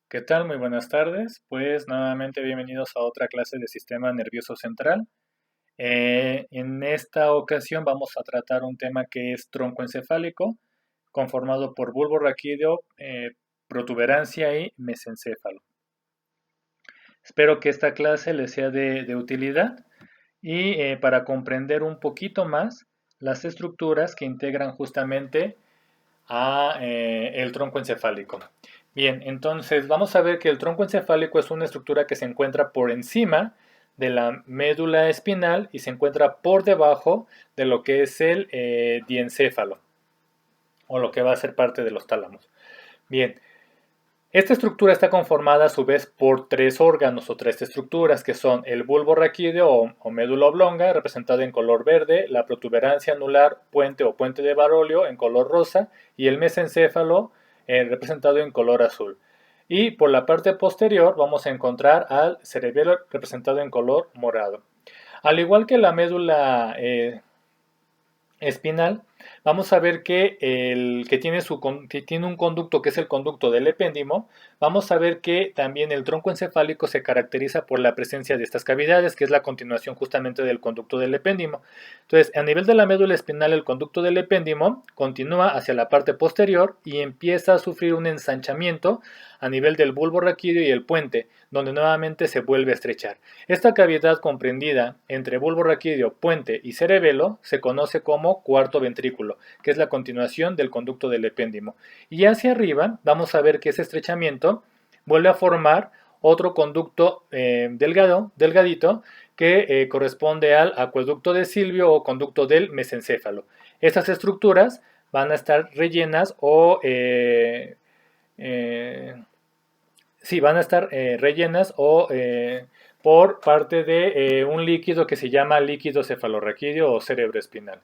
¿Qué tal? Muy buenas tardes. Pues nuevamente bienvenidos a otra clase de sistema nervioso central. En esta ocasión vamos a tratar un tema que es tronco encefálico, conformado por bulbo raquídeo, protuberancia y mesencéfalo. Espero que esta clase les sea de utilidad y para comprender un poquito más las estructuras que integran justamente a el tronco encefálico. Bien, entonces vamos a ver que el tronco encefálico es una estructura que se encuentra por encima de la médula espinal y se encuentra por debajo de lo que es el diencéfalo o lo que va a ser parte de los tálamos. Bien, esta estructura está conformada a su vez por tres órganos o tres estructuras que son el bulbo raquídeo o médula oblonga, representada en color verde, la protuberancia anular puente o puente de Barolio en color rosa y el mesencéfalo representado en color azul. Y por la parte posterior vamos a encontrar al cerebelo representado en color morado. Al igual que la médula espinal, vamos a ver que que tiene un conducto que es el conducto del epéndimo. Vamos a ver que también el tronco encefálico se caracteriza por la presencia de estas cavidades, que es la continuación justamente del conducto del epéndimo. Entonces, a nivel de la médula espinal, el conducto del epéndimo continúa hacia la parte posterior y empieza a sufrir un ensanchamiento a nivel del bulbo raquídeo y el puente, donde nuevamente se vuelve a estrechar. Esta cavidad comprendida entre bulbo raquídeo, puente y cerebelo se conoce como cuarto ventrículo, que es la continuación del conducto del epéndimo. Y hacia arriba vamos a ver que ese estrechamiento vuelve a formar otro conducto delgadito, que corresponde al acueducto de Silvio o conducto del mesencéfalo. Estas estructuras van a estar rellenas sí, van a estar rellenas por parte de un líquido que se llama líquido cefalorraquídeo o cerebroespinal.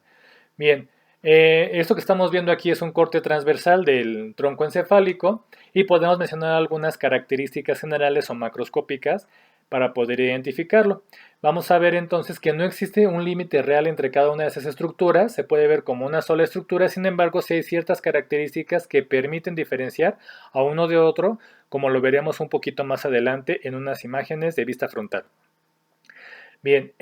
Bien, esto que estamos viendo aquí es un corte transversal del tronco encefálico y podemos mencionar algunas características generales o macroscópicas para poder identificarlo. Vamos a ver entonces que no existe un límite real entre cada una de esas estructuras, se puede ver como una sola estructura, sin embargo, sí hay ciertas características que permiten diferenciar a uno de otro, como lo veremos un poquito más adelante en unas imágenes de vista frontal. Bien,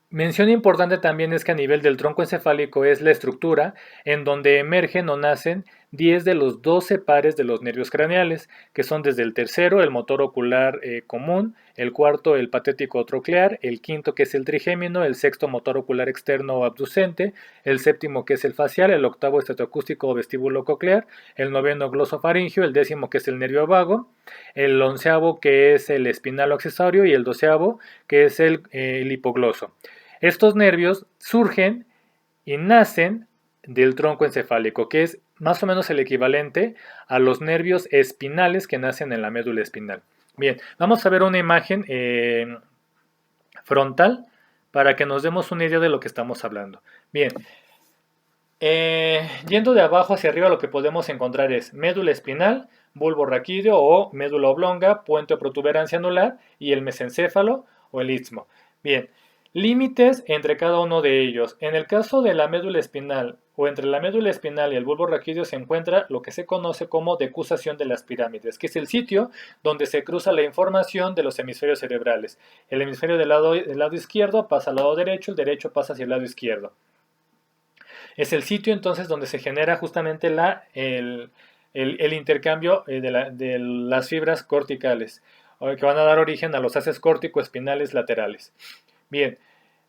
mención importante también es que a nivel del tronco encefálico es la estructura en donde emergen o nacen 10 de los 12 pares de los nervios craneales, que son desde el tercero, el motor ocular común, el cuarto, el patético troclear, el quinto, que es el trigémino, el sexto, motor ocular externo o abducente, el séptimo, que es el facial, el octavo, estetoacústico o vestíbulo coclear, el noveno, glosofaringio, el décimo, que es el nervio vago, el onceavo, que es el espinal o accesorio, y el doceavo, que es el hipogloso. Estos nervios surgen y nacen del tronco encefálico, que es más o menos el equivalente a los nervios espinales que nacen en la médula espinal. Bien, vamos a ver una imagen frontal para que nos demos una idea de lo que estamos hablando. Bien, yendo de abajo hacia arriba, lo que podemos encontrar es médula espinal, bulbo raquídeo o médula oblonga, puente o protuberancia anular y el mesencéfalo o el istmo. Bien, límites entre cada uno de ellos. En el caso de la médula espinal o entre la médula espinal y el bulbo raquídeo se encuentra lo que se conoce como decusación de las pirámides, que es el sitio donde se cruza la información de los hemisferios cerebrales. El hemisferio del lado izquierdo pasa al lado derecho, el derecho pasa hacia el lado izquierdo. Es el sitio entonces donde se genera justamente el intercambio de las fibras corticales, que van a dar origen a los haces córtico-espinales laterales. Bien,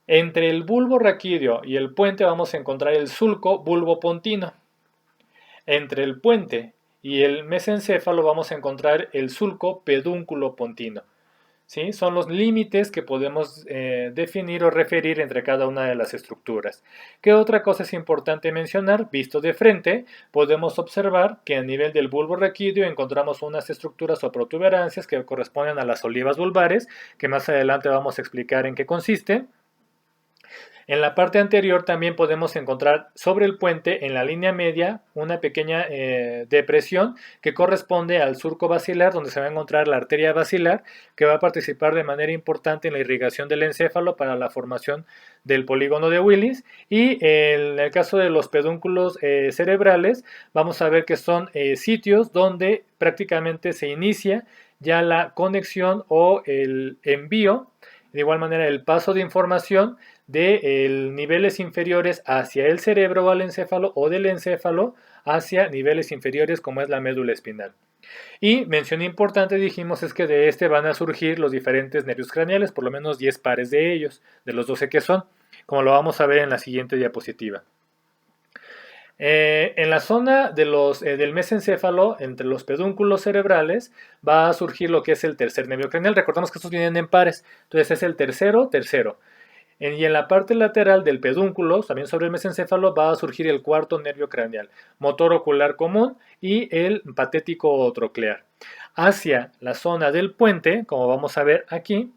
entre el bulbo raquídeo y el puente vamos a encontrar el sulco bulbopontino. Entre el puente y el mesencéfalo vamos a encontrar el sulco pedúnculo pontino. ¿Sí? Son los límites que podemos definir o referir entre cada una de las estructuras. ¿Qué otra cosa es importante mencionar? Visto de frente, podemos observar que a nivel del bulbo raquídeo encontramos unas estructuras o protuberancias que corresponden a las olivas vulvares, que más adelante vamos a explicar en qué consiste. En la parte anterior también podemos encontrar sobre el puente, en la línea media, una pequeña depresión que corresponde al surco basilar, donde se va a encontrar la arteria basilar, que va a participar de manera importante en la irrigación del encéfalo para la formación del polígono de Willis. Y en el caso de los pedúnculos cerebrales, vamos a ver que son sitios donde prácticamente se inicia ya la conexión o el envío, de igual manera el paso de información de niveles inferiores hacia el cerebro o al encéfalo, o del encéfalo hacia niveles inferiores como es la médula espinal. Y mención importante dijimos es que de este van a surgir los diferentes nervios craneales, por lo menos 10 pares de ellos, de los 12 que son, como lo vamos a ver en la siguiente diapositiva. En la zona de del mesencéfalo, entre los pedúnculos cerebrales, va a surgir lo que es el tercer nervio craneal. Recordamos que estos vienen en pares, entonces es el tercero. Y en la parte lateral del pedúnculo, también sobre el mesencéfalo, va a surgir el cuarto nervio craneal, motor ocular común y el patético troclear. Hacia la zona del puente, como vamos a ver aquí,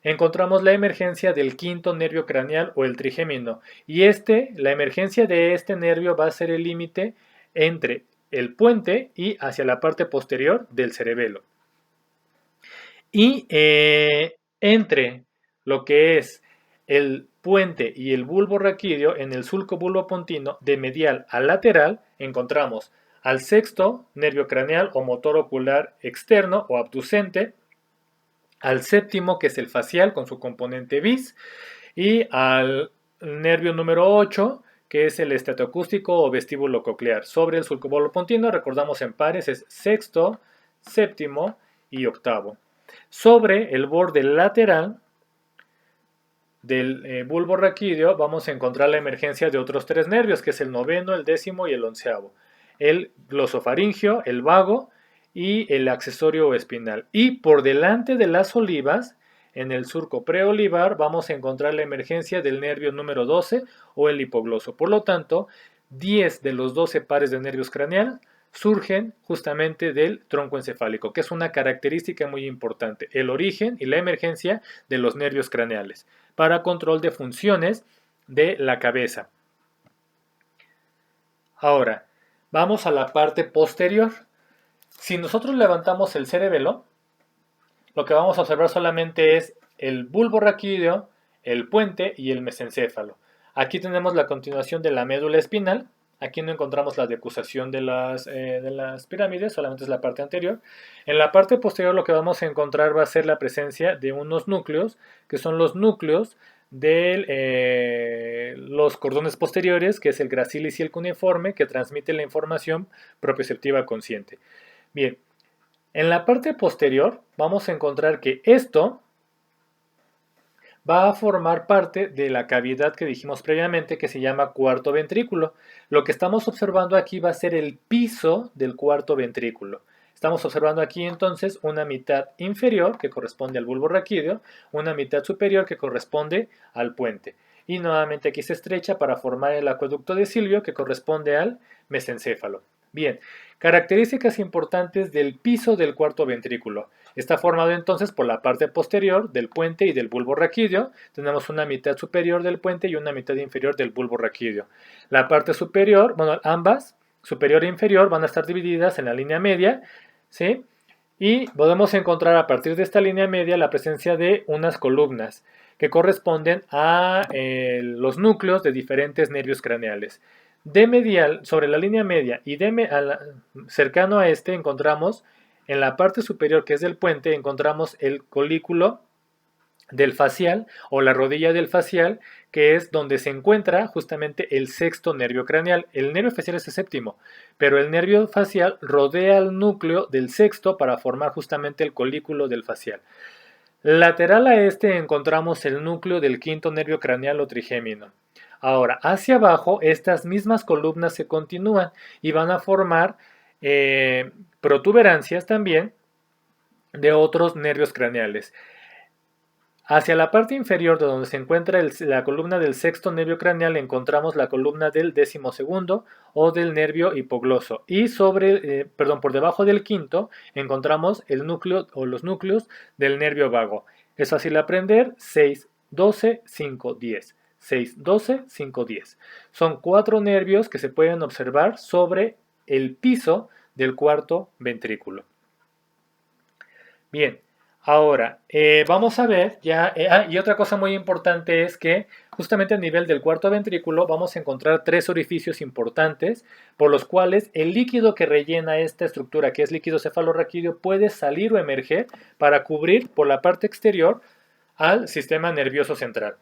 encontramos la emergencia del quinto nervio craneal o el trigémino. Y la emergencia de este nervio va a ser el límite entre el puente y hacia la parte posterior del cerebelo. Y entre lo que es el puente y el bulbo raquídeo, en el sulco bulbopontino, de medial a lateral, encontramos al sexto nervio craneal o motor ocular externo o abducente, al séptimo, que es el facial con su componente bis, y al nervio número 8, que es el estetoacústico o vestíbulo coclear. Sobre el sulco bulbopontino, recordamos en pares, es sexto, séptimo y octavo. Sobre el borde lateral del bulbo raquídeo vamos a encontrar la emergencia de otros tres nervios, que es el noveno, el décimo y el onceavo. El glosofaringio, el vago y el accesorio o espinal. Y por delante de las olivas, en el surco preolivar, vamos a encontrar la emergencia del nervio número 12 o el hipogloso. Por lo tanto, 10 de los 12 pares de nervios craneales surgen justamente del tronco encefálico, que es una característica muy importante, el origen y la emergencia de los nervios craneales para control de funciones de la cabeza. Ahora, vamos a la parte posterior. Si nosotros levantamos el cerebelo, lo que vamos a observar solamente es el bulbo raquídeo, el puente y el mesencéfalo. Aquí tenemos la continuación de la médula espinal. Aquí no encontramos la decusación de las pirámides, solamente es la parte anterior. En la parte posterior lo que vamos a encontrar va a ser la presencia de unos núcleos, que son los núcleos de los cordones posteriores, que es el gracilis y el cuneiforme, que transmiten la información propioceptiva consciente. Bien, en la parte posterior vamos a encontrar que esto va a formar parte de la cavidad que dijimos previamente, que se llama cuarto ventrículo. Lo que estamos observando aquí va a ser el piso del cuarto ventrículo. Estamos observando aquí entonces una mitad inferior que corresponde al bulbo raquídeo, una mitad superior que corresponde al puente. Y nuevamente aquí se estrecha para formar el acueducto de Silvio, que corresponde al mesencéfalo. Bien, características importantes del piso del cuarto ventrículo. Está formado entonces por la parte posterior del puente y del bulbo raquídeo. Tenemos una mitad superior del puente y una mitad inferior del bulbo raquídeo. La parte superior, bueno, ambas, superior e inferior, van a estar divididas en la línea media, ¿sí? Y podemos encontrar a partir de esta línea media la presencia de unas columnas que corresponden a los núcleos de diferentes nervios craneales. De medial, sobre la línea media y cercano a este, encontramos en la parte superior, que es del puente, encontramos el colículo del facial o la rodilla del facial, que es donde se encuentra justamente el sexto nervio craneal. El nervio facial es el séptimo, pero el nervio facial rodea el núcleo del sexto para formar justamente el colículo del facial. Lateral a este encontramos el núcleo del quinto nervio craneal o trigémino. Ahora, hacia abajo, estas mismas columnas se continúan y van a formar protuberancias también de otros nervios craneales. Hacia la parte inferior de donde se encuentra la columna del sexto nervio craneal encontramos la columna del 12º o del nervio hipogloso. Y por debajo del quinto encontramos el núcleo o los núcleos del nervio vago. Es fácil aprender, 6 12, 5, 10. 6, 12, 5, 10. Son 4 nervios que se pueden observar sobre el piso del cuarto ventrículo. Bien, ahora vamos a ver ya, y otra cosa muy importante es que justamente a nivel del cuarto ventrículo vamos a encontrar 3 orificios importantes por los cuales el líquido que rellena esta estructura, que es líquido cefalorraquídeo, puede salir o emerger para cubrir por la parte exterior al sistema nervioso central.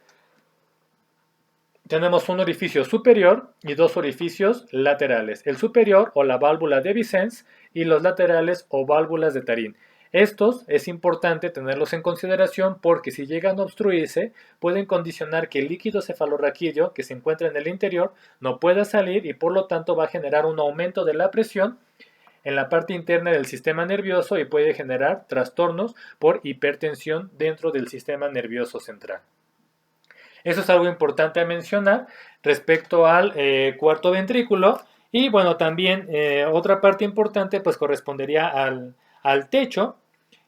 Tenemos un orificio superior y 2 orificios laterales. El superior o la válvula de Vicens y los laterales o válvulas de Tarín. Estos es importante tenerlos en consideración porque si llegan a obstruirse pueden condicionar que el líquido cefalorraquídeo que se encuentra en el interior no pueda salir y por lo tanto va a generar un aumento de la presión en la parte interna del sistema nervioso y puede generar trastornos por hipertensión dentro del sistema nervioso central. Eso es algo importante a mencionar respecto al cuarto ventrículo. Y bueno, también otra parte importante pues correspondería al techo,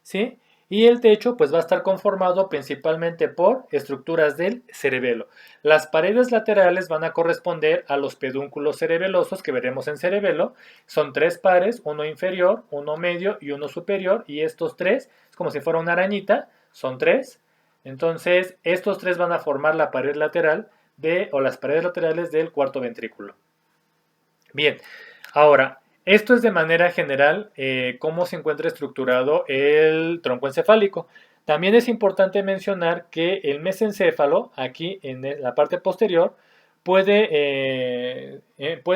¿sí? Y el techo pues va a estar conformado principalmente por estructuras del cerebelo. Las paredes laterales van a corresponder a los pedúnculos cerebelosos que veremos en cerebelo. Son 3 pares, uno inferior, uno medio y uno superior. Y estos 3, es como si fuera una arañita, son 3. Entonces, estos 3 van a formar la pared lateral o las paredes laterales del cuarto ventrículo. Bien, ahora, esto es de manera general cómo se encuentra estructurado el tronco encefálico. También es importante mencionar que el mesencéfalo, aquí en la parte posterior, puede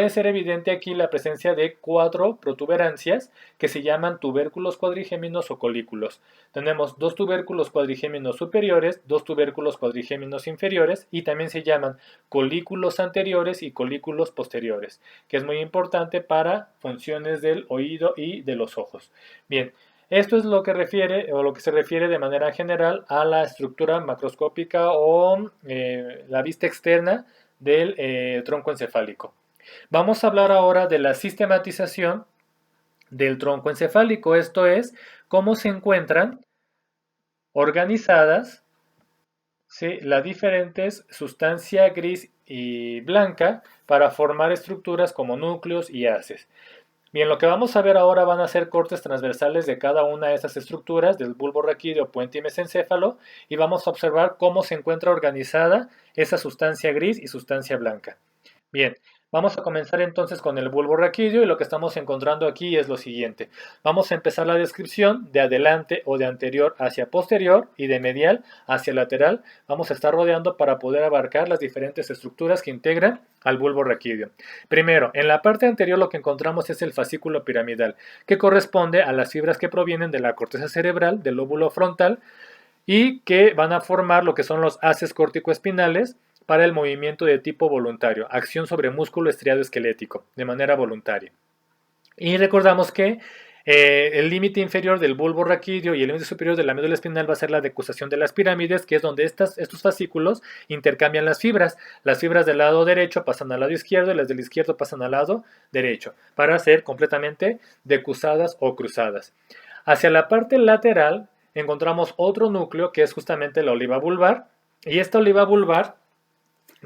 ser evidente aquí la presencia de 4 protuberancias que se llaman tubérculos cuadrigéminos o colículos. Tenemos 2 tubérculos cuadrigéminos superiores, 2 tubérculos cuadrigéminos inferiores y también se llaman colículos anteriores y colículos posteriores, que es muy importante para funciones del oído y de los ojos. Bien, esto es lo que se refiere de manera general a la estructura macroscópica o la vista externa del tronco encefálico. Vamos a hablar ahora de la sistematización del tronco encefálico, esto es, cómo se encuentran organizadas, ¿sí?, las diferentes sustancia gris y blanca para formar estructuras como núcleos y haces. Bien, lo que vamos a ver ahora van a ser cortes transversales de cada una de esas estructuras del bulbo raquídeo, puente y mesencéfalo y vamos a observar cómo se encuentra organizada esa sustancia gris y sustancia blanca. Bien, vamos a comenzar entonces con el bulbo raquídeo y lo que estamos encontrando aquí es lo siguiente. Vamos a empezar la descripción de adelante o de anterior hacia posterior y de medial hacia lateral. Vamos a estar rodeando para poder abarcar las diferentes estructuras que integran al bulbo raquídeo. Primero, en la parte anterior lo que encontramos es el fascículo piramidal, que corresponde a las fibras que provienen de la corteza cerebral, del lóbulo frontal, y que van a formar lo que son los haces córtico-espinales para el movimiento de tipo voluntario, acción sobre músculo estriado esquelético, de manera voluntaria. Y recordamos que el límite inferior del bulbo raquídeo y el límite superior de la médula espinal va a ser la decusación de las pirámides, que es donde estos fascículos intercambian las fibras. Las fibras del lado derecho pasan al lado izquierdo y las del izquierdo pasan al lado derecho, para ser completamente decusadas o cruzadas. Hacia la parte lateral encontramos otro núcleo que es justamente la oliva vulvar, y esta oliva vulvar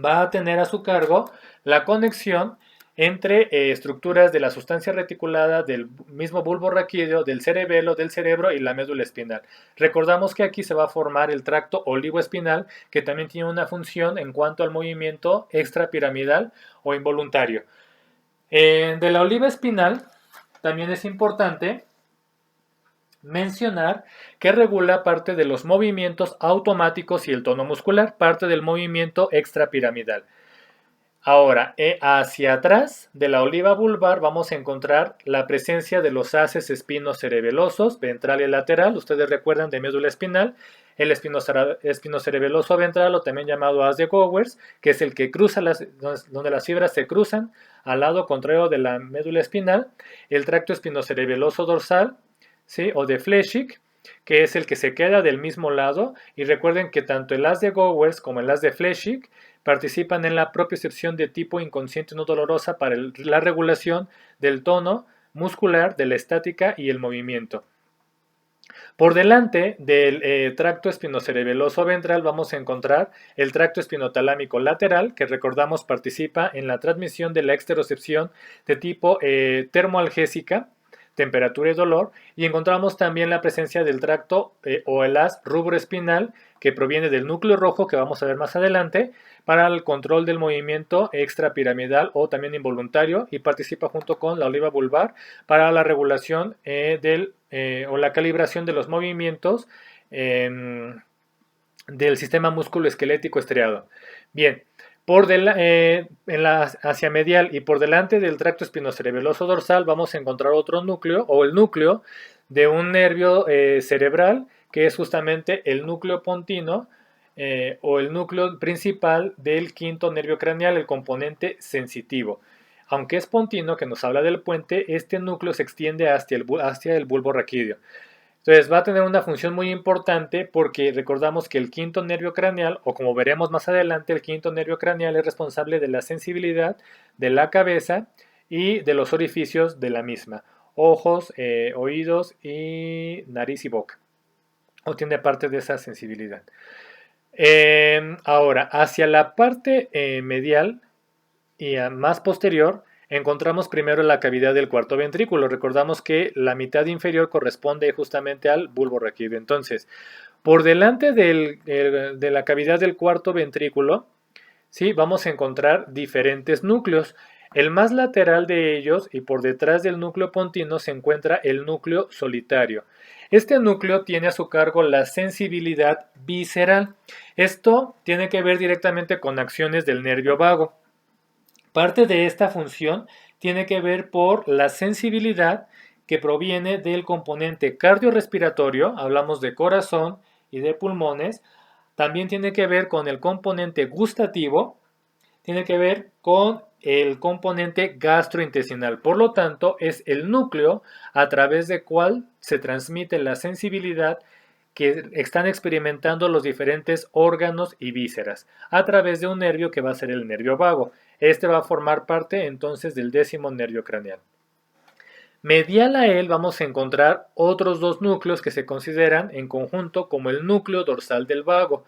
va a tener a su cargo la conexión entre estructuras de la sustancia reticulada del mismo bulbo raquídeo, del cerebelo, del cerebro y la médula espinal. Recordamos que aquí se va a formar el tracto olivoespinal, que también tiene una función en cuanto al movimiento extrapiramidal o involuntario. De la oliva espinal también es importante mencionar que regula parte de los movimientos automáticos y el tono muscular, parte del movimiento extrapiramidal. Ahora, hacia atrás de la oliva vulvar vamos a encontrar la presencia de los haces espinocerebelosos, ventral y lateral. Ustedes recuerdan de médula espinal, el espinocerebeloso ventral, o también llamado haz de Gowers, que es el que cruza donde las fibras se cruzan al lado contrario de la médula espinal. El tracto espinocerebeloso dorsal, ¿sí?, o de Flechig, que es el que se queda del mismo lado. Y recuerden que tanto el haz de Gowers como el haz de Flechig participan en la propiocepción de tipo inconsciente no dolorosa para la regulación del tono muscular, de la estática y el movimiento. Por delante del tracto espinocerebeloso ventral vamos a encontrar el tracto espinotalámico lateral, que recordamos participa en la transmisión de la exterocepción de tipo termoalgésica, temperatura y dolor, y encontramos también la presencia del tracto o el haz rubroespinal, que proviene del núcleo rojo, que vamos a ver más adelante, para el control del movimiento extrapiramidal o también involuntario, y participa junto con la oliva vulvar para la regulación o la calibración de los movimientos del sistema musculoesquelético estriado. Bien, hacia medial y por delante del tracto espinocerebeloso dorsal vamos a encontrar otro núcleo o el núcleo de un nervio cerebral, que es justamente el núcleo pontino o el núcleo principal del quinto nervio craneal, el componente sensitivo. Aunque es pontino, que nos habla del puente, este núcleo se extiende hacia el bulbo raquídeo. Entonces va a tener una función muy importante porque recordamos que el quinto nervio craneal, o como veremos más adelante, el quinto nervio craneal es responsable de la sensibilidad de la cabeza y de los orificios de la misma, ojos, oídos y nariz y boca, o tiene parte de esa sensibilidad. Ahora, hacia la parte medial y más posterior, encontramos primero la cavidad del cuarto ventrículo. Recordamos que la mitad inferior corresponde justamente al bulbo raquídeo. Entonces, por delante de la cavidad del cuarto ventrículo, ¿sí?, vamos a encontrar diferentes núcleos. El más lateral de ellos y por detrás del núcleo pontino se encuentra el núcleo solitario. Este núcleo tiene a su cargo la sensibilidad visceral. Esto tiene que ver directamente con acciones del nervio vago. Parte de esta función tiene que ver por la sensibilidad que proviene del componente cardiorrespiratorio, hablamos de corazón y de pulmones. También tiene que ver con el componente gustativo, tiene que ver con el componente gastrointestinal. Por lo tanto, es el núcleo a través del cual se transmite la sensibilidad que están experimentando los diferentes órganos y vísceras, a través de un nervio que va a ser el nervio vago. Este va a formar parte entonces del décimo nervio craneal. Medial a él vamos a encontrar otros dos núcleos que se consideran en conjunto como el núcleo dorsal del vago.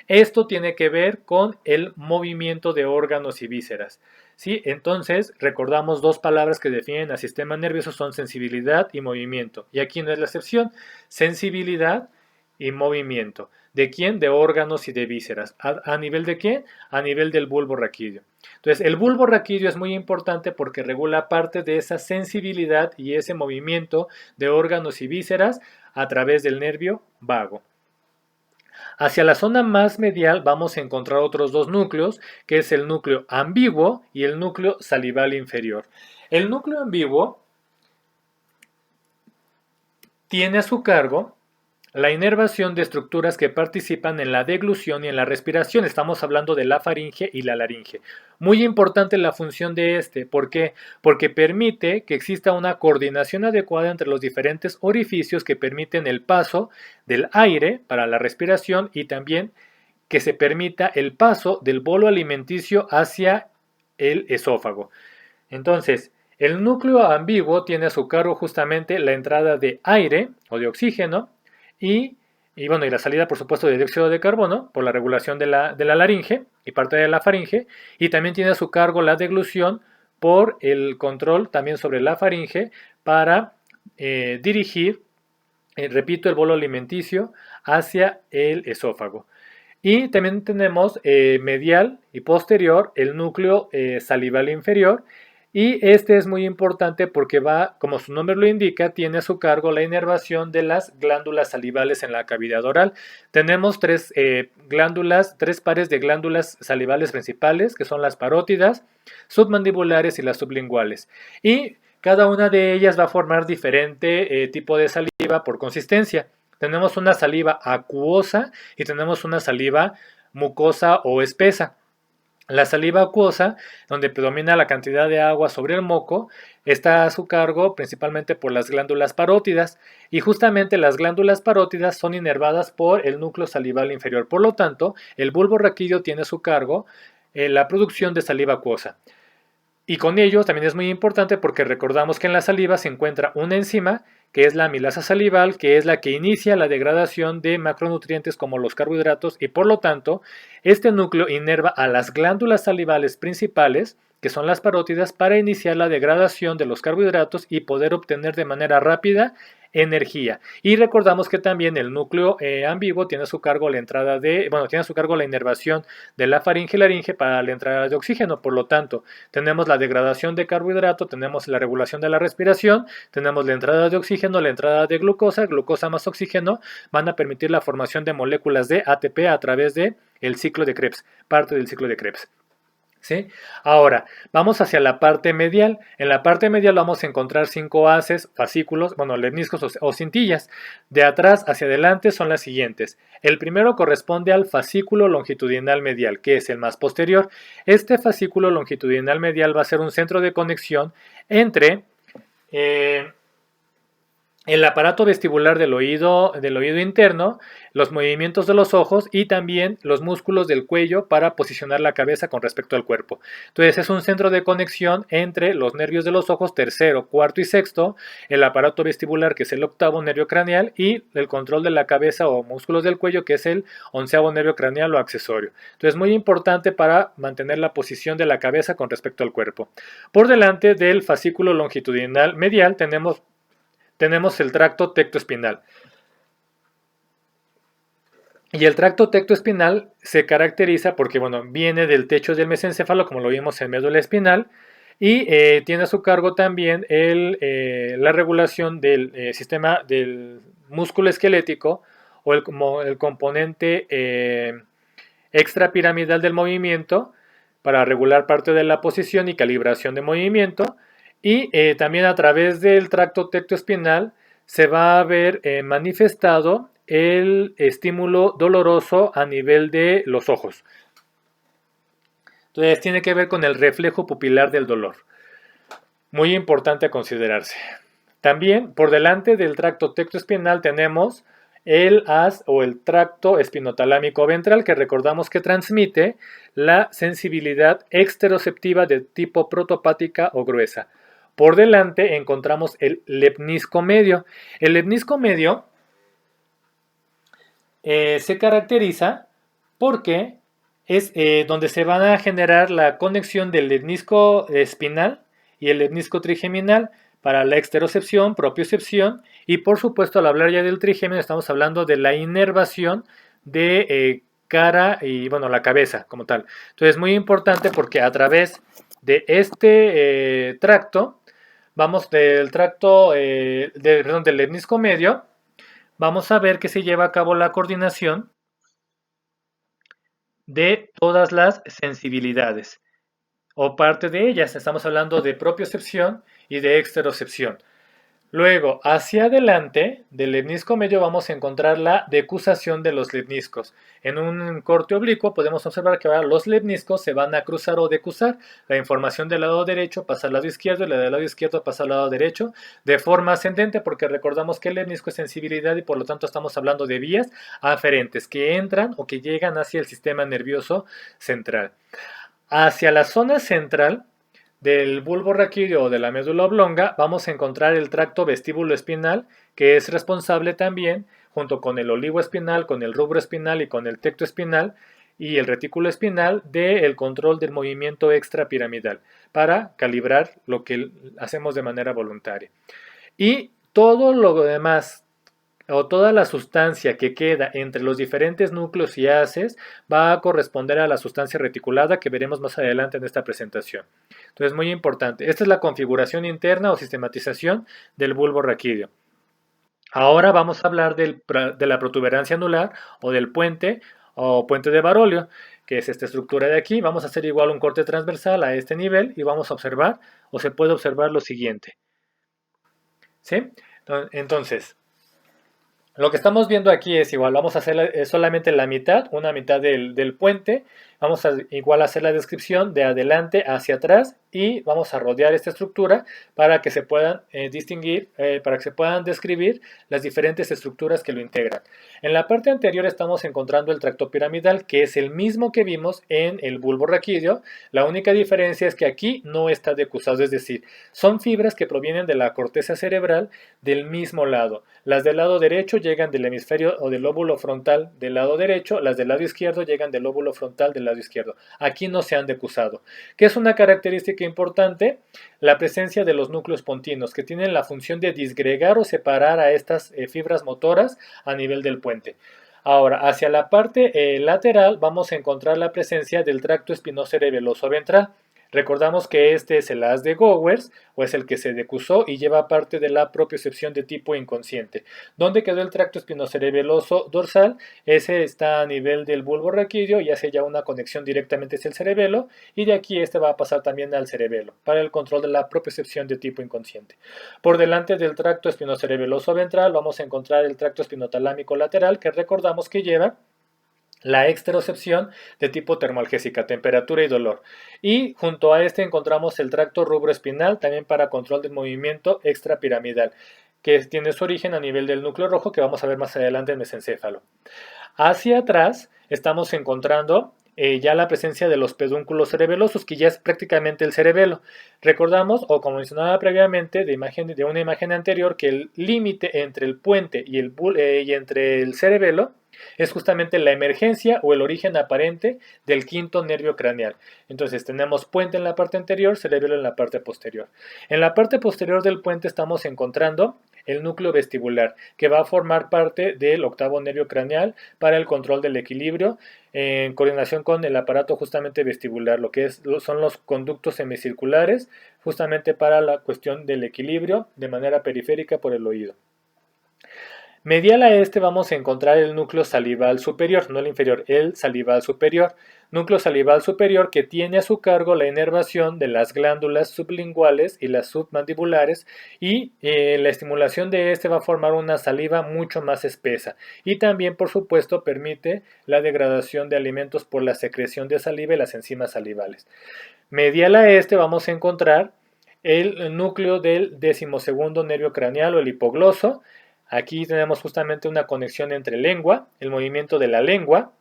Esto tiene que ver con el movimiento de órganos y vísceras. ¿Sí? Entonces, recordamos dos palabras que definen al sistema nervioso, son sensibilidad y movimiento. Y aquí no es la excepción. Sensibilidad y movimiento. ¿De quién? De órganos y de vísceras. ¿A nivel de qué? A nivel del bulbo raquídeo. Entonces, el bulbo raquídeo es muy importante porque regula parte de esa sensibilidad y ese movimiento de órganos y vísceras a través del nervio vago. Hacia la zona más medial vamos a encontrar otros dos núcleos, que es el núcleo ambiguo y el núcleo salival inferior. El núcleo ambiguo tiene a su cargo la inervación de estructuras que participan en la deglución y en la respiración. Estamos hablando de la faringe y la laringe. Muy importante la función de este. ¿Por qué? Porque permite que exista una coordinación adecuada entre los diferentes orificios que permiten el paso del aire para la respiración y también que se permita el paso del bolo alimenticio hacia el esófago. Entonces, el núcleo ambiguo tiene a su cargo justamente la entrada de aire o de oxígeno, y la salida, por supuesto, de dióxido de carbono por la regulación de la laringe y parte de la faringe, y también tiene a su cargo la deglución por el control también sobre la faringe para dirigir, repito, el bolo alimenticio hacia el esófago. Y también tenemos medial y posterior el núcleo salival inferior. Y este es muy importante porque va, como su nombre lo indica, tiene a su cargo la inervación de las glándulas salivales en la cavidad oral. Tenemos tres pares de glándulas salivales principales, que son las parótidas, submandibulares y las sublinguales. Y cada una de ellas va a formar diferente tipo de saliva por consistencia. Tenemos una saliva acuosa y tenemos una saliva mucosa o espesa. La saliva acuosa, donde predomina la cantidad de agua sobre el moco, está a su cargo principalmente por las glándulas parótidas, y justamente las glándulas parótidas son inervadas por el núcleo salival inferior. Por lo tanto, el bulbo raquídeo tiene a su cargo la producción de saliva acuosa. Y con ello también es muy importante porque recordamos que en la saliva se encuentra una enzima que es la amilasa salival, que es la que inicia la degradación de macronutrientes como los carbohidratos y por lo tanto este núcleo inerva a las glándulas salivales principales, que son las parótidas, para iniciar la degradación de los carbohidratos y poder obtener de manera rápida energía. Y recordamos que también el núcleo ambiguo tiene a su cargo la entrada de, bueno, tiene a su cargo la inervación de la faringe y laringe para la entrada de oxígeno. Por lo tanto, tenemos la degradación de carbohidrato, tenemos la regulación de la respiración, tenemos la entrada de oxígeno, la entrada de glucosa, glucosa más oxígeno van a permitir la formación de moléculas de ATP a través de el ciclo de Krebs, parte del ciclo de Krebs. ¿Sí? Ahora, vamos hacia la parte medial. En la parte medial vamos a encontrar 5 haces, fascículos, bueno, lemniscos o cintillas. De atrás hacia adelante son las siguientes. El primero corresponde al fascículo longitudinal medial, que es el más posterior. Este fascículo longitudinal medial va a ser un centro de conexión entre el aparato vestibular del oído interno, los movimientos de los ojos y también los músculos del cuello para posicionar la cabeza con respecto al cuerpo. Entonces es un centro de conexión entre los nervios de los ojos, tercero, cuarto y sexto, el aparato vestibular que es el octavo nervio craneal y el control de la cabeza o músculos del cuello que es el onceavo nervio craneal o accesorio. Entonces es muy importante para mantener la posición de la cabeza con respecto al cuerpo. Por delante del fascículo longitudinal medial tenemos el tracto tectoespinal. Y el tracto tectoespinal se caracteriza porque, bueno, viene del techo del mesencéfalo, como lo vimos en médula espinal, y tiene a su cargo también la regulación del sistema del músculo esquelético o el componente extrapiramidal del movimiento para regular parte de la posición y calibración de movimiento. Y también a través del tracto tectoespinal se va a ver manifestado el estímulo doloroso a nivel de los ojos. Entonces tiene que ver con el reflejo pupilar del dolor. Muy importante a considerarse. También por delante del tracto tectoespinal tenemos el haz o el tracto espinotalámico ventral, que recordamos que transmite la sensibilidad exteroceptiva de tipo protopática o gruesa. Por delante encontramos el lepnisco medio. El lepnisco medio se caracteriza porque es donde se van a generar la conexión del lepnisco espinal y el lepnisco trigeminal para la exterocepción, propiocepción y por supuesto al hablar ya del trigémino estamos hablando de la inervación de cara y bueno la cabeza como tal. Entonces es muy importante porque a través de este tracto vamos del tracto del lepnisco medio vamos a ver que se lleva a cabo la coordinación de todas las sensibilidades o parte de ellas. Estamos hablando de propiocepción y de exterocepción. Luego, hacia adelante del lepnisco medio vamos a encontrar la decusación de los lepniscos. En un corte oblicuo podemos observar que ahora los lepniscos se van a cruzar o decusar. La información del lado derecho pasa al lado izquierdo y la del lado izquierdo pasa al lado derecho de forma ascendente porque recordamos que el lepnisco es sensibilidad y por lo tanto estamos hablando de vías aferentes que entran o que llegan hacia el sistema nervioso central. Hacia la zona central del bulbo raquídeo o de la médula oblonga vamos a encontrar el tracto vestíbulo espinal que es responsable también junto con el olivo espinal, con el rubro espinal y con el tecto espinal y el retículo espinal del control del movimiento extrapiramidal para calibrar lo que hacemos de manera voluntaria. Y todo lo demás o toda la sustancia que queda entre los diferentes núcleos y haces va a corresponder a la sustancia reticulada que veremos más adelante en esta presentación. Entonces, muy importante. Esta es la configuración interna o sistematización del bulbo raquídeo. Ahora vamos a hablar de la protuberancia anular o del puente o puente de Barolio, que es esta estructura de aquí. Vamos a hacer igual un corte transversal a este nivel y vamos a observar o se puede observar lo siguiente. ¿Sí? Entonces, lo que estamos viendo aquí es igual, vamos a hacer solamente la mitad, una mitad del puente, Vamos a igual hacer la descripción de adelante hacia atrás y vamos a rodear esta estructura para que se puedan distinguir, para que se puedan describir las diferentes estructuras que lo integran. En la parte anterior estamos encontrando el tracto piramidal, que es el mismo que vimos en el bulbo raquídeo. La única diferencia es que aquí no está decusado, es decir, son fibras que provienen de la corteza cerebral del mismo lado. Las del lado derecho llegan del hemisferio o del lóbulo frontal del lado derecho, las del lado izquierdo llegan del lóbulo frontal del lado izquierdo. Aquí no se han decusado, que es una característica importante, la presencia de los núcleos pontinos, que tienen la función de disgregar o separar a estas fibras motoras a nivel del puente. Ahora, hacia la parte lateral vamos a encontrar la presencia del tracto espinocerebeloso ventral. Recordamos que este es el haz de Gowers, o es el que se decusó y lleva parte de la propiocepción de tipo inconsciente. ¿Dónde quedó el tracto espinocerebeloso dorsal? Ese está a nivel del bulbo raquídeo y hace ya una conexión directamente hacia el cerebelo, y de aquí este va a pasar también al cerebelo, para el control de la propiocepción de tipo inconsciente. Por delante del tracto espinocerebeloso ventral vamos a encontrar el tracto espinotalámico lateral, que recordamos que lleva la exterocepción de tipo termoalgésica, temperatura y dolor. Y junto a este encontramos el tracto rubroespinal, también para control del movimiento extrapiramidal, que tiene su origen a nivel del núcleo rojo, que vamos a ver más adelante en mesencéfalo. Hacia atrás estamos encontrando ya la presencia de los pedúnculos cerebelosos, que ya es prácticamente el cerebelo. Recordamos, o como mencionaba previamente, de una imagen anterior, que el límite entre el puente y entre el cerebelo es justamente la emergencia o el origen aparente del quinto nervio craneal. Entonces tenemos puente en la parte anterior, cerebelo en la parte posterior. En la parte posterior del puente estamos encontrando el núcleo vestibular, que va a formar parte del octavo nervio craneal para el control del equilibrio en coordinación con el aparato justamente vestibular, lo que son los conductos semicirculares, justamente para la cuestión del equilibrio de manera periférica por el oído. Medial a este vamos a encontrar el núcleo salival superior, no el inferior, el salival superior. Núcleo salival superior que tiene a su cargo la inervación de las glándulas sublinguales y las submandibulares, y la estimulación de este va a formar una saliva mucho más espesa, y también por supuesto permite la degradación de alimentos por la secreción de saliva y las enzimas salivales. Medial a este vamos a encontrar el núcleo del 12º nervio craneal o el hipogloso. Aquí tenemos justamente una conexión entre lengua, el movimiento de la lengua,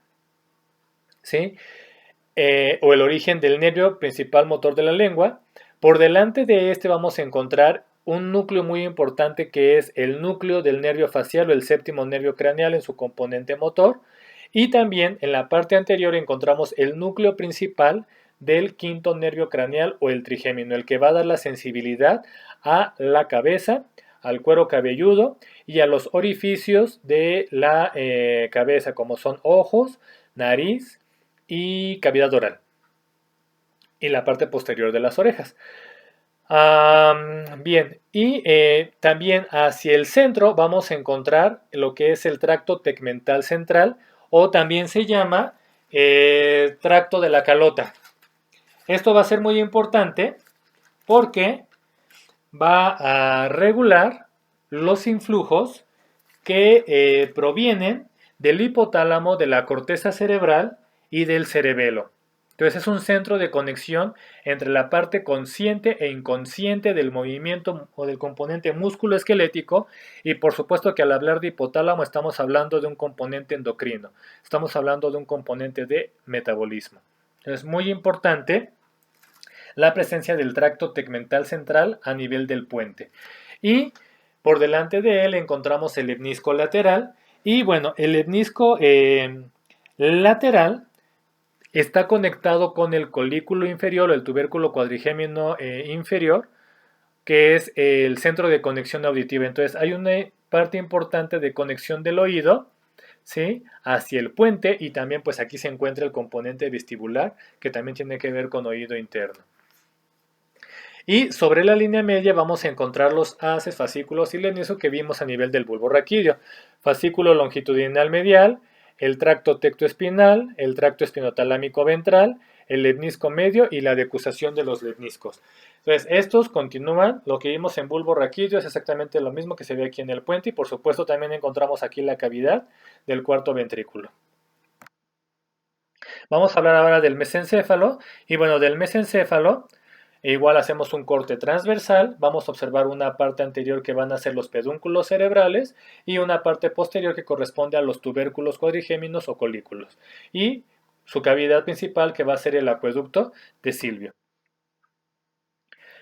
¿sí? O el origen del nervio principal motor de la lengua. Por delante de este vamos a encontrar un núcleo muy importante, que es el núcleo del nervio facial o el séptimo nervio craneal en su componente motor. Y también en la parte anterior encontramos el núcleo principal del quinto nervio craneal o el trigémino, el que va a dar la sensibilidad a la cabeza, al cuero cabelludo y a los orificios de la cabeza, como son ojos, nariz y cavidad oral, y la parte posterior de las orejas. Bien, y también hacia el centro vamos a encontrar lo que es el tracto tegmental central, o también se llama tracto de la calota. Esto va a ser muy importante porque va a regular los influjos que provienen del hipotálamo, de la corteza cerebral y del cerebelo. Entonces es un centro de conexión entre la parte consciente e inconsciente del movimiento o del componente músculo-esquelético, y por supuesto que al hablar de hipotálamo estamos hablando de un componente endocrino, estamos hablando de un componente de metabolismo. Entonces es muy importante la presencia del tracto tegmental central a nivel del puente. Y por delante de él encontramos el lemnisco lateral. Y bueno, el lemnisco lateral está conectado con el colículo inferior o el tubérculo cuadrigémino inferior, que es el centro de conexión auditiva. Entonces hay una parte importante de conexión del oído, ¿sí?, hacia el puente, y también pues aquí se encuentra el componente vestibular, que también tiene que ver con oído interno. Y sobre la línea media vamos a encontrar los haces, fascículos y lemnisco que vimos a nivel del bulbo raquídeo. Fascículo longitudinal medial, el tracto tectoespinal, el tracto espinotalámico ventral, el lemnisco medio y la decusación de los lemniscos. Entonces, estos continúan. Lo que vimos en bulbo raquídeo es exactamente lo mismo que se ve aquí en el puente, y por supuesto también encontramos aquí la cavidad del cuarto ventrículo. Vamos a hablar ahora del mesencéfalo. Y bueno, del mesencéfalo, igual hacemos un corte transversal. Vamos a observar una parte anterior que van a ser los pedúnculos cerebrales y una parte posterior que corresponde a los tubérculos cuadrigéminos o colículos. Y su cavidad principal que va a ser el acueducto de Silvio.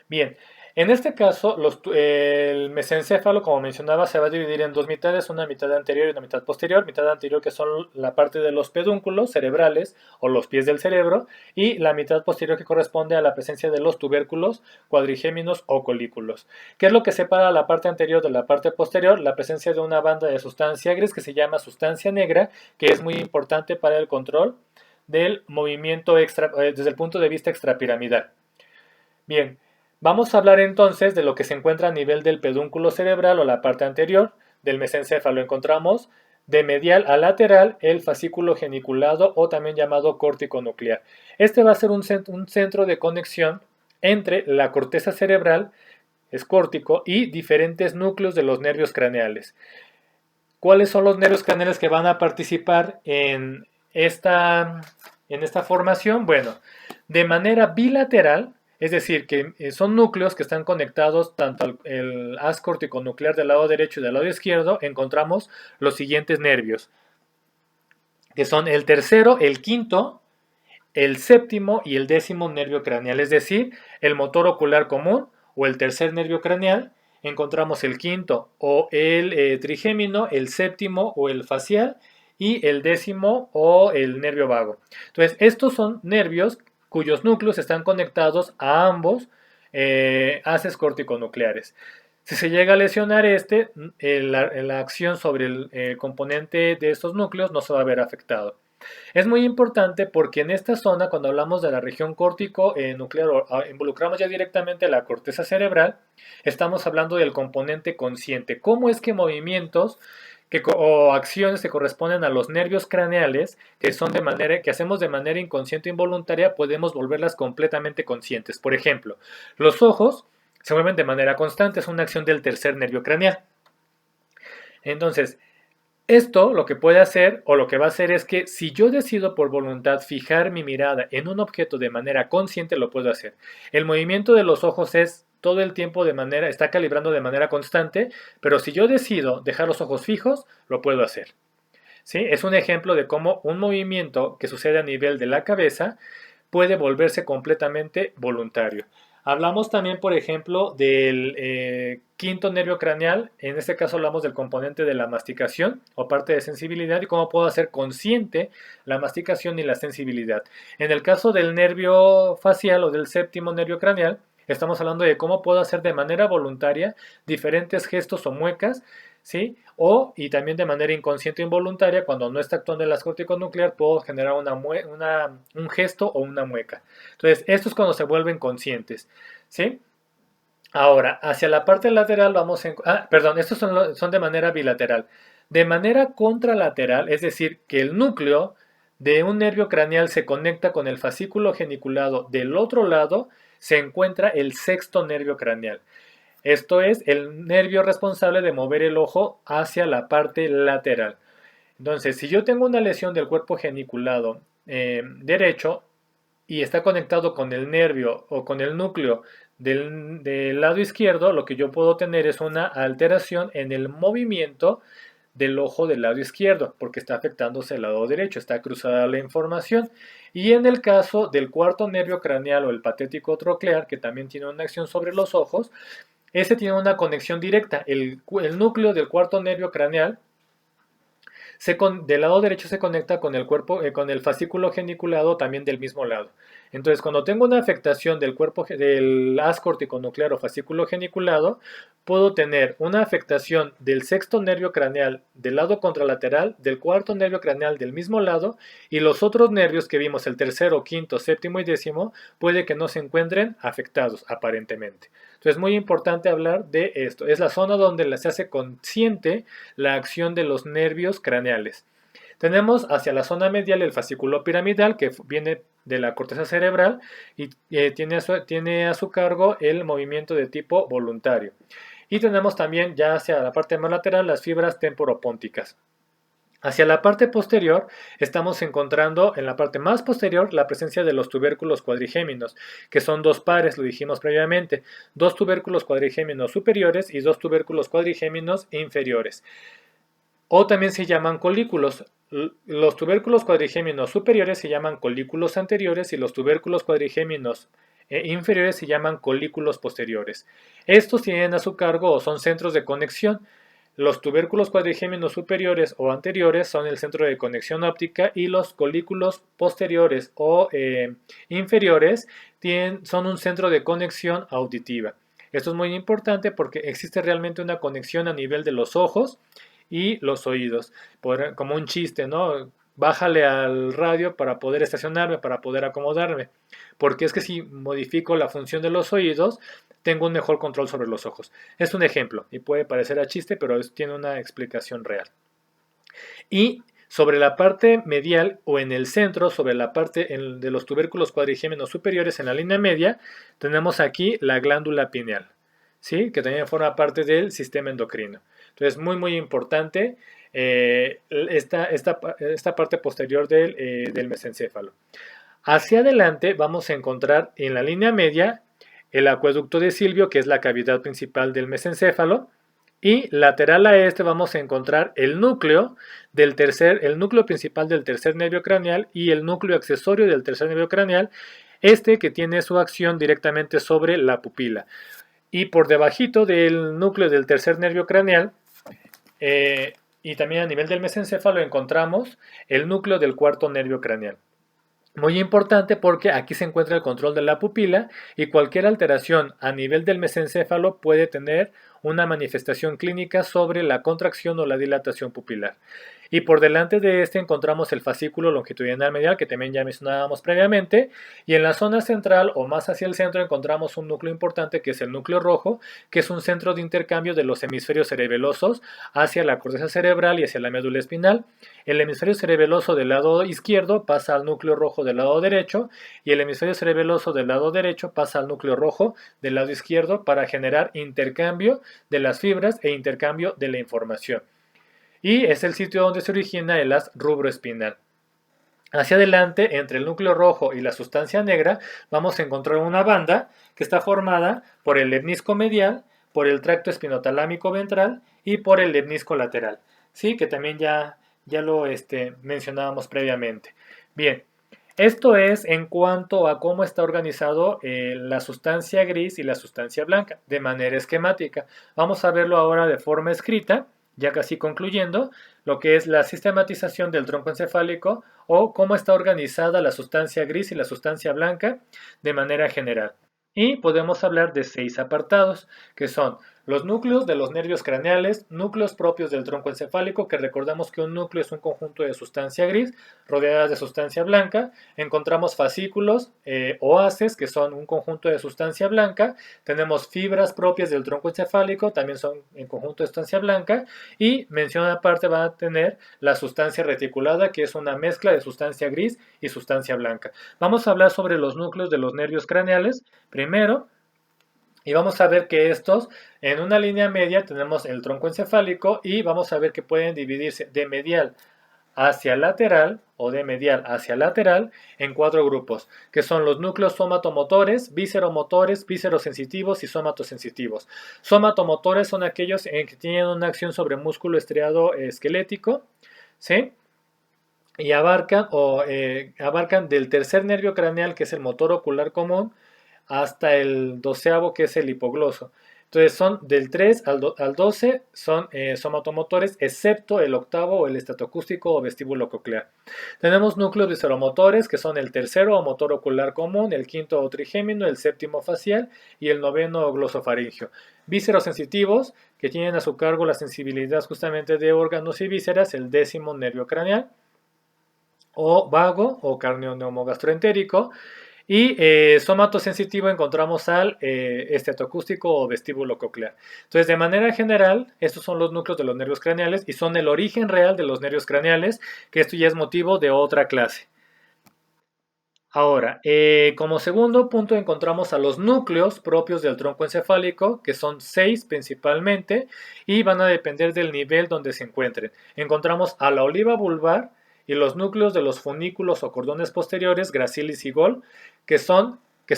Bien, en este caso, el mesencéfalo, como mencionaba, se va a dividir en dos mitades, una mitad anterior y una mitad posterior. Mitad anterior que son la parte de los pedúnculos cerebrales o los pies del cerebro, y la mitad posterior que corresponde a la presencia de los tubérculos cuadrigéminos o colículos. ¿Qué es lo que separa la parte anterior de la parte posterior? La presencia de una banda de sustancia gris que se llama sustancia negra, que es muy importante para el control del movimiento desde el punto de vista extrapiramidal. Bien, vamos a hablar entonces de lo que se encuentra a nivel del pedúnculo cerebral o la parte anterior del mesencéfalo. Encontramos de medial a lateral el fascículo geniculado o también llamado córtico nuclear. Este va a ser un centro de conexión entre la corteza cerebral, es córtico, y diferentes núcleos de los nervios craneales. ¿Cuáles son los nervios craneales que van a participar en esta formación? Bueno, de manera bilateral, es decir, que son núcleos que están conectados tanto al haz corticonuclear del lado derecho y del lado izquierdo. Encontramos los siguientes nervios, que son el tercero, el quinto, el séptimo y el décimo nervio craneal, es decir, el motor ocular común o el tercer nervio craneal. Encontramos el quinto o el trigémino, el séptimo o el facial y el décimo o el nervio vago. Entonces, estos son nervios cuyos núcleos están conectados a ambos haces corticonucleares. Si se llega a lesionar la acción sobre el componente de estos núcleos no se va a ver afectado. Es muy importante porque en esta zona, cuando hablamos de la región córtico-nuclear, involucramos ya directamente la corteza cerebral, estamos hablando del componente consciente. ¿Cómo es que movimientos o acciones que corresponden a los nervios craneales, que hacemos de manera inconsciente e involuntaria, podemos volverlas completamente conscientes? Por ejemplo, los ojos se mueven de manera constante, es una acción del tercer nervio craneal. Entonces, esto lo que puede hacer o lo que va a hacer es que si yo decido por voluntad fijar mi mirada en un objeto de manera consciente, lo puedo hacer. El movimiento de los ojos es todo el tiempo está calibrando de manera constante, pero si yo decido dejar los ojos fijos, lo puedo hacer. ¿Sí? Es un ejemplo de cómo un movimiento que sucede a nivel de la cabeza puede volverse completamente voluntario. Hablamos también, por ejemplo, del quinto nervio craneal. En este caso hablamos del componente de la masticación o parte de sensibilidad y cómo puedo hacer consciente la masticación y la sensibilidad. En el caso del nervio facial o del séptimo nervio craneal, estamos hablando de cómo puedo hacer de manera voluntaria diferentes gestos o muecas, ¿sí? Y también de manera inconsciente o involuntaria, cuando no está actuando el haz corticonuclear, puedo generar un gesto o una mueca. Entonces, esto es cuando se vuelven conscientes, ¿sí? Ahora, hacia la parte lateral estos son de manera bilateral. De manera contralateral, es decir, que el núcleo de un nervio craneal se conecta con el fascículo geniculado del otro lado, se encuentra el sexto nervio craneal. Esto es el nervio responsable de mover el ojo hacia la parte lateral. Entonces, si yo tengo una lesión del cuerpo geniculado derecho y está conectado con el nervio o con el núcleo del lado izquierdo, lo que yo puedo tener es una alteración en el movimiento del ojo del lado izquierdo, porque está afectándose el lado derecho, está cruzada la información. Y en el caso del cuarto nervio craneal o el patético troclear, que también tiene una acción sobre los ojos, ese tiene una conexión directa. El núcleo del cuarto nervio craneal del lado derecho se conecta con el cuerpo, con el fascículo geniculado también del mismo lado. Entonces, cuando tengo una afectación del haz corticonuclear o fascículo geniculado, puedo tener una afectación del sexto nervio craneal del lado contralateral, del cuarto nervio craneal del mismo lado, y los otros nervios que vimos, el tercero, quinto, séptimo y décimo, puede que no se encuentren afectados aparentemente. Entonces, es muy importante hablar de esto. Es la zona donde se hace consciente la acción de los nervios craneales. Tenemos hacia la zona medial el fascículo piramidal, que viene de la corteza cerebral y tiene a su cargo el movimiento de tipo voluntario. Y tenemos también ya hacia la parte más lateral las fibras temporopónticas. Hacia la parte posterior estamos encontrando en la parte más posterior la presencia de los tubérculos cuadrigéminos, que son dos pares, lo dijimos previamente, dos tubérculos cuadrigéminos superiores y dos tubérculos cuadrigéminos inferiores. O también se llaman colículos. Los tubérculos cuadrigéminos superiores se llaman colículos anteriores y los tubérculos cuadrigéminos inferiores se llaman colículos posteriores. Estos tienen a su cargo o son centros de conexión. Los tubérculos cuadrigéminos superiores o anteriores son el centro de conexión óptica y los colículos posteriores o inferiores son un centro de conexión auditiva. Esto es muy importante porque existe realmente una conexión a nivel de los ojos y los oídos, como un chiste, ¿no? Bájale al radio para poder estacionarme, para poder acomodarme, porque es que si modifico la función de los oídos, tengo un mejor control sobre los ojos. Es un ejemplo y puede parecer a chiste, pero tiene una explicación real. Y sobre la parte medial o en el centro, sobre la parte de los tubérculos cuadrigéminos superiores en la línea media, tenemos aquí la glándula pineal, ¿sí? Que también forma parte del sistema endocrino. Entonces, muy importante esta parte posterior del mesencéfalo. Hacia adelante vamos a encontrar en la línea media el acueducto de Silvio, que es la cavidad principal del mesencéfalo, y lateral a este vamos a encontrar el núcleo principal del tercer nervio craneal y el núcleo accesorio del tercer nervio craneal, que tiene su acción directamente sobre la pupila. Y por debajito del núcleo del tercer nervio craneal y también a nivel del mesencéfalo encontramos el núcleo del cuarto nervio craneal. Muy importante porque aquí se encuentra el control de la pupila y cualquier alteración a nivel del mesencéfalo puede tener una manifestación clínica sobre la contracción o la dilatación pupilar. Y por delante de este encontramos el fascículo longitudinal medial que también ya mencionábamos previamente, y en la zona central o más hacia el centro encontramos un núcleo importante que es el núcleo rojo, que es un centro de intercambio de los hemisferios cerebelosos hacia la corteza cerebral y hacia la médula espinal. El hemisferio cerebeloso del lado izquierdo pasa al núcleo rojo del lado derecho y el hemisferio cerebeloso del lado derecho pasa al núcleo rojo del lado izquierdo para generar intercambio de las fibras e intercambio de la información. Y es el sitio donde se origina el haz rubroespinal. Hacia adelante, entre el núcleo rojo y la sustancia negra, vamos a encontrar una banda que está formada por el lemnisco medial, por el tracto espinotalámico ventral y por el lemnisco lateral. Sí, que también ya lo mencionábamos previamente. Bien, esto es en cuanto a cómo está organizado la sustancia gris y la sustancia blanca, de manera esquemática. Vamos a verlo ahora de forma escrita, ya casi concluyendo, lo que es la sistematización del tronco encefálico o cómo está organizada la sustancia gris y la sustancia blanca de manera general. Y podemos hablar de 6 apartados, que son los núcleos de los nervios craneales, núcleos propios del tronco encefálico, que recordamos que un núcleo es un conjunto de sustancia gris rodeadas de sustancia blanca. Encontramos fascículos o haces, que son un conjunto de sustancia blanca. Tenemos fibras propias del tronco encefálico, también son en conjunto de sustancia blanca. Y mención aparte va a tener la sustancia reticulada, que es una mezcla de sustancia gris y sustancia blanca. Vamos a hablar sobre los núcleos de los nervios craneales primero. Y vamos a ver que estos, en una línea media tenemos el tronco encefálico y vamos a ver que pueden dividirse de medial hacia lateral o de medial hacia lateral en 4 grupos, que son los núcleos somatomotores, visceromotores, viscerosensitivos y somatosensitivos. Somatomotores son aquellos en que tienen una acción sobre músculo estriado esquelético, ¿sí? Y abarcan del tercer nervio craneal, que es el motor ocular común, hasta el 12º, que es el hipogloso. Entonces son del 3 al 12 son somatomotores, excepto el octavo o el estatocústico o vestíbulo coclear. Tenemos núcleos visceromotores, que son el tercero o motor ocular común, el quinto o trigémino, el séptimo facial y el noveno o glosofaringio. Viscerosensitivos, que tienen a su cargo la sensibilidad justamente de órganos y vísceras, el 10º nervio craneal, o vago o craneoneumogastroentérico. Y somatosensitivo encontramos al esteatocústico o vestíbulo coclear. Entonces, de manera general, estos son los núcleos de los nervios craneales y son el origen real de los nervios craneales, que esto ya es motivo de otra clase. Ahora, como segundo punto encontramos a los núcleos propios del tronco encefálico, que son 6 principalmente, y van a depender del nivel donde se encuentren. Encontramos a la oliva vulvar y los núcleos de los funículos o cordones posteriores, gracilis y gol, que se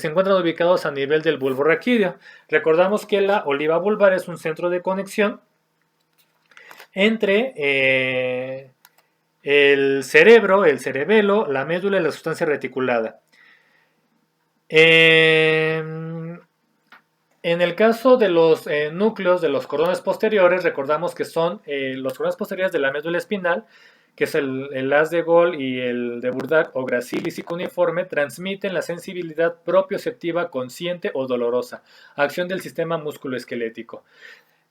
encuentran ubicados a nivel del bulbo raquídeo. Recordamos que la oliva vulvar es un centro de conexión entre el cerebro, el cerebelo, la médula y la sustancia reticulada. En el caso de los núcleos de los cordones posteriores, recordamos que son los cordones posteriores de la médula espinal, que es el haz de Gol y el de Burdack o gracilis y cuneiforme, transmiten la sensibilidad propioceptiva consciente o dolorosa, acción del sistema musculoesquelético.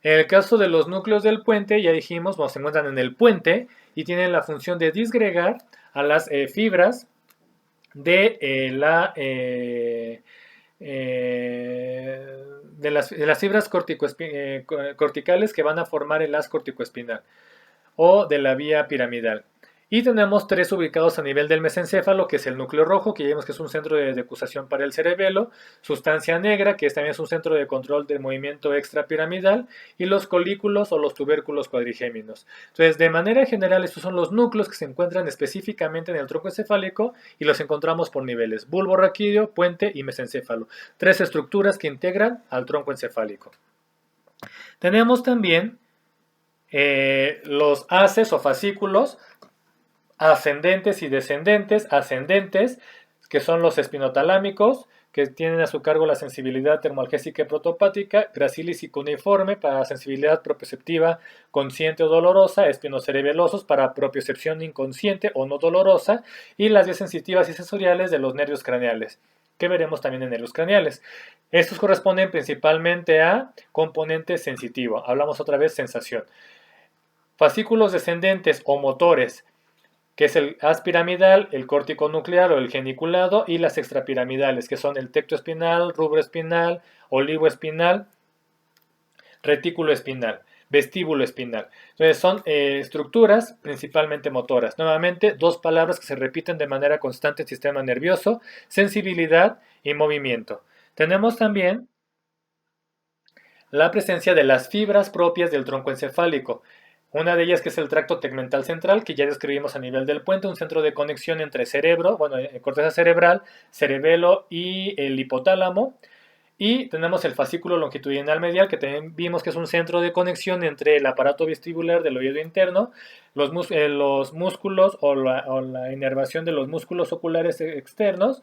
En el caso de los núcleos del puente, ya dijimos, se encuentran en el puente y tienen la función de disgregar a las fibras de las fibras corticales que van a formar el haz corticoespinal o de la vía piramidal. Y tenemos 3 ubicados a nivel del mesencéfalo, que es el núcleo rojo, que ya vimos que es un centro de decusación para el cerebelo, sustancia negra, que también es un centro de control del movimiento extrapiramidal, y los colículos o los tubérculos cuadrigéminos. Entonces, de manera general, estos son los núcleos que se encuentran específicamente en el tronco encefálico y los encontramos por niveles: bulbo raquídeo, puente y mesencéfalo. 3 estructuras que integran al tronco encefálico. Tenemos también los haces o fascículos ascendentes y descendentes. Ascendentes, que son los espinotalámicos, que tienen a su cargo la sensibilidad termoalgésica y protopática, gracilis y cuneiforme para sensibilidad propioceptiva consciente o dolorosa, espinocerebelosos para propiocepción inconsciente o no dolorosa, y las vías sensitivas y sensoriales de los nervios craneales, que veremos también en nervios craneales. Estos corresponden principalmente a componente sensitivo. Hablamos otra vez sensación. Fascículos descendentes o motores, que es el haz piramidal, el córtico nuclear o el geniculado, y las extrapiramidales, que son el tecto espinal, rubro espinal, olivo espinal, retículo espinal, vestíbulo espinal. Entonces son estructuras principalmente motoras. Nuevamente, 2 palabras que se repiten de manera constante en el sistema nervioso: sensibilidad y movimiento. Tenemos también la presencia de las fibras propias del tronco encefálico. Una de ellas, que es el tracto tegmental central, que ya describimos a nivel del puente, un centro de conexión entre cerebro, corteza cerebral, cerebelo y el hipotálamo. Y tenemos el fascículo longitudinal medial, que también vimos que es un centro de conexión entre el aparato vestibular del oído interno, los músculos o la inervación de los músculos oculares externos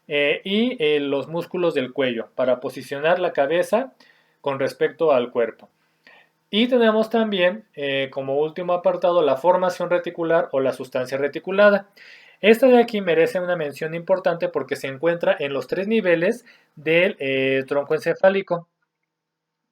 y los músculos del cuello, para posicionar la cabeza con respecto al cuerpo. Y tenemos también, como último apartado, la formación reticular o la sustancia reticulada. Esta de aquí merece una mención importante porque se encuentra en los 3 niveles del tronco encefálico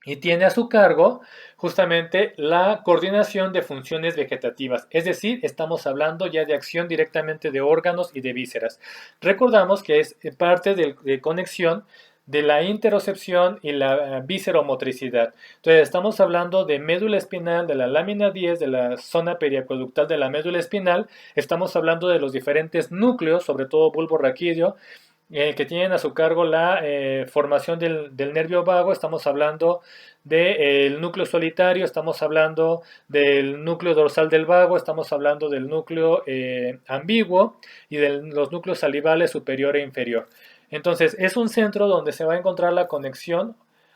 y tiene a su cargo justamente la coordinación de funciones vegetativas. Es decir, estamos hablando ya de acción directamente de órganos y de vísceras. Recordamos que es parte de conexión de la interocepción y la visceromotricidad. Entonces estamos hablando de médula espinal, de la lámina 10, de la zona periacueductal de la médula espinal. Estamos hablando de los diferentes núcleos, sobre todo bulbo raquídeo, que tienen a su cargo la formación del nervio vago. Estamos hablando del núcleo solitario, estamos hablando del núcleo dorsal del vago, estamos hablando del núcleo ambiguo y de los núcleos salivales superior e inferior. Entonces, es un centro donde se va a encontrar la conexión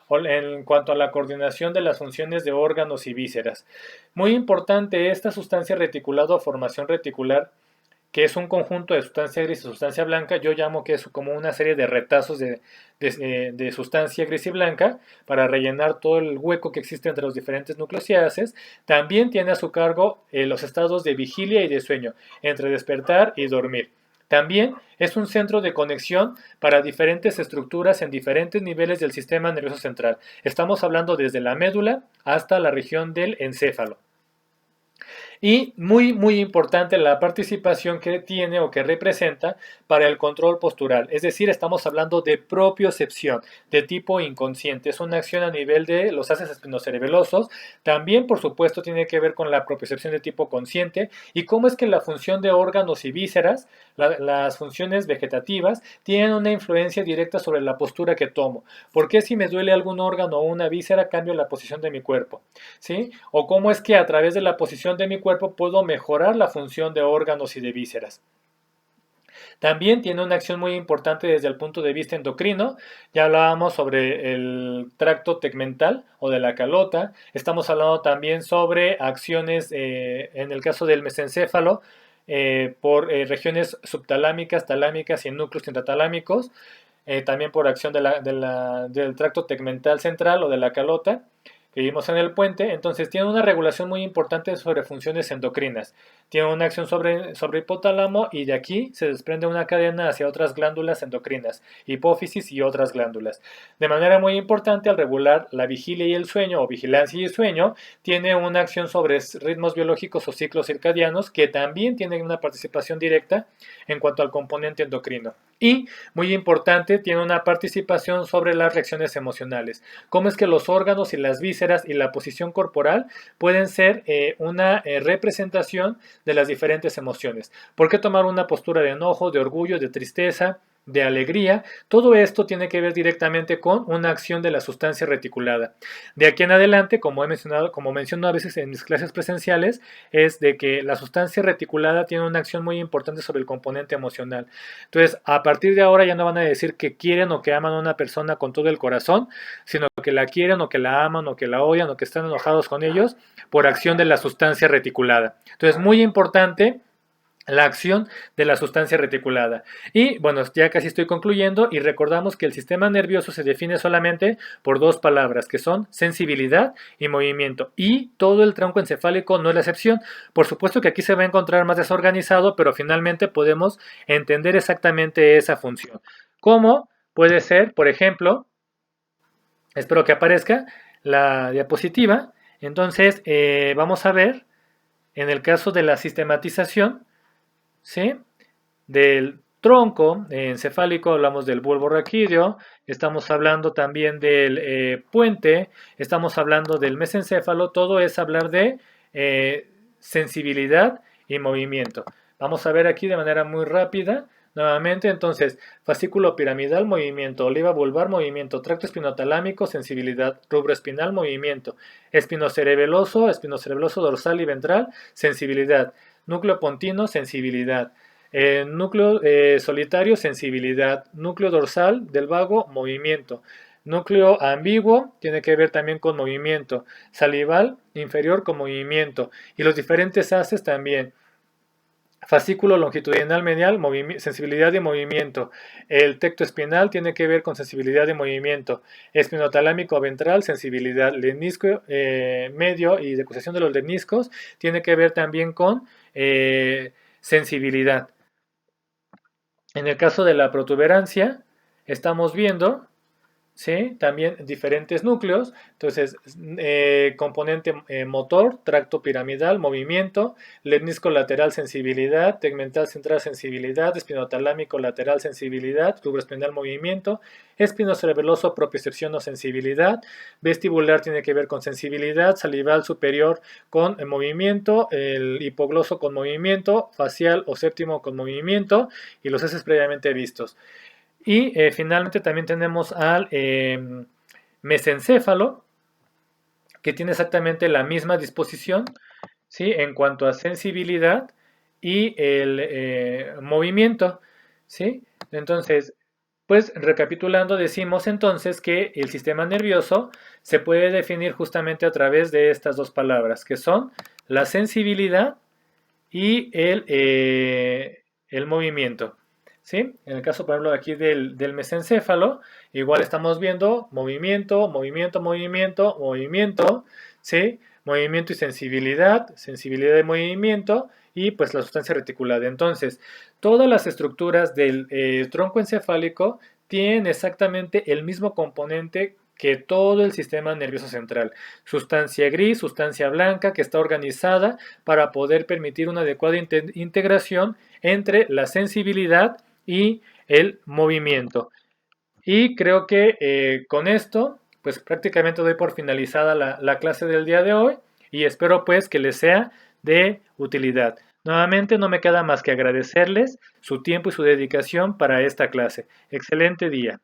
en cuanto a la coordinación de las funciones de órganos y vísceras. Muy importante esta sustancia reticulada o formación reticular, que es un conjunto de sustancia gris y sustancia blanca. Yo llamo que es como una serie de retazos de sustancia gris y blanca para rellenar todo el hueco que existe entre los diferentes núcleos y haces. También tiene a su cargo los estados de vigilia y de sueño, entre despertar y dormir. También es un centro de conexión para diferentes estructuras en diferentes niveles del sistema nervioso central. Estamos hablando desde la médula hasta la región del encéfalo. Y muy importante la participación que tiene o que representa para el control postural. Es decir, estamos hablando de propiocepción de tipo inconsciente. Es una acción a nivel de los haces espinocerebelosos. También, por supuesto, tiene que ver con la propiocepción de tipo consciente y cómo es que la función de órganos y vísceras, las funciones vegetativas, tienen una influencia directa sobre la postura que tomo. ¿Por qué si me duele algún órgano o una víscera cambio la posición de mi cuerpo? ¿Sí? O cómo es que a través de la posición de mi cuerpo puedo mejorar la función de órganos y de vísceras. También tiene una acción muy importante desde el punto de vista endocrino. Ya hablábamos sobre el tracto tegmental o de la calota. Estamos hablando también sobre acciones, en el caso del mesencéfalo, por regiones subtalámicas, talámicas y núcleos intratalámicos. También por acción del tracto tegmental central o de la calota que vimos en el puente. Entonces tiene una regulación muy importante sobre funciones endocrinas. Tiene una acción sobre hipotálamo y de aquí se desprende una cadena hacia otras glándulas endocrinas, hipófisis y otras glándulas. De manera muy importante, al regular la vigilia y el sueño o vigilancia y sueño, tiene una acción sobre ritmos biológicos o ciclos circadianos que también tienen una participación directa en cuanto al componente endocrino. Y, muy importante, tiene una participación sobre las reacciones emocionales. Cómo es que los órganos y las vísceras y la posición corporal pueden ser una representación de las diferentes emociones. ¿Por qué tomar una postura de enojo, de orgullo, de tristeza, de alegría? Todo esto tiene que ver directamente con una acción de la sustancia reticulada. De aquí en adelante, como menciono a veces en mis clases presenciales, es de que la sustancia reticulada tiene una acción muy importante sobre el componente emocional. Entonces, a partir de ahora ya no van a decir que quieren o que aman a una persona con todo el corazón, sino que la quieren o que la aman o que la odian o que están enojados con ellos por acción de la sustancia reticulada. Entonces, muy importante la acción de la sustancia reticulada. Y bueno, ya casi estoy concluyendo y recordamos que el sistema nervioso se define solamente por dos palabras, que son sensibilidad y movimiento. Y todo el tronco encefálico no es la excepción. Por supuesto que aquí se va a encontrar más desorganizado, pero finalmente podemos entender exactamente esa función. ¿Cómo puede ser, por ejemplo, espero que aparezca la diapositiva? Entonces, vamos a ver, en el caso de la sistematización, ¿sí? Del tronco encefálico, hablamos del bulbo raquídeo, estamos hablando también del puente, estamos hablando del mesencéfalo, todo es hablar de sensibilidad y movimiento. Vamos a ver aquí de manera muy rápida, nuevamente, entonces, fascículo piramidal, movimiento, oliva vulvar, movimiento, tracto espinotalámico, sensibilidad, rubro espinal, movimiento, espinocerebeloso dorsal y ventral, sensibilidad, núcleo pontino, sensibilidad, núcleo solitario, sensibilidad, núcleo dorsal del vago, movimiento, núcleo ambiguo tiene que ver también con movimiento, salival inferior con movimiento y los diferentes haces también. Fascículo longitudinal medial, sensibilidad de movimiento. El tecto espinal tiene que ver con sensibilidad de movimiento. Espinotalámico ventral, sensibilidad. Lemnisco medio y decusación de los lemniscos tiene que ver también con sensibilidad. En el caso de la protuberancia, estamos viendo, ¿sí? También diferentes núcleos. Entonces, componente motor, tracto piramidal, movimiento, lemnisco lateral, sensibilidad, tegmental central, sensibilidad, espinotalámico lateral, sensibilidad, rubroespinal, movimiento, espinocerebeloso, propiocepción o sensibilidad, vestibular tiene que ver con sensibilidad, salival superior con movimiento, el hipogloso con movimiento, facial o séptimo con movimiento y los heces previamente vistos. Y finalmente también tenemos al mesencéfalo, que tiene exactamente la misma disposición, ¿sí? En cuanto a sensibilidad y el movimiento, ¿sí? Entonces, pues recapitulando, decimos entonces que el sistema nervioso se puede definir justamente a través de estas dos palabras, que son la sensibilidad y el movimiento. ¿Sí? En el caso, por ejemplo, aquí del mesencéfalo, igual estamos viendo movimiento, movimiento, movimiento, movimiento, ¿sí? Movimiento y sensibilidad, sensibilidad de movimiento y pues la sustancia reticulada. Entonces, todas las estructuras del tronco encefálico tienen exactamente el mismo componente que todo el sistema nervioso central. Sustancia gris, sustancia blanca, que está organizada para poder permitir una adecuada integración entre la sensibilidad y el movimiento. Y creo que con esto, pues prácticamente doy por finalizada la clase del día de hoy y espero pues que les sea de utilidad. Nuevamente no me queda más que agradecerles su tiempo y su dedicación para esta clase. Excelente día.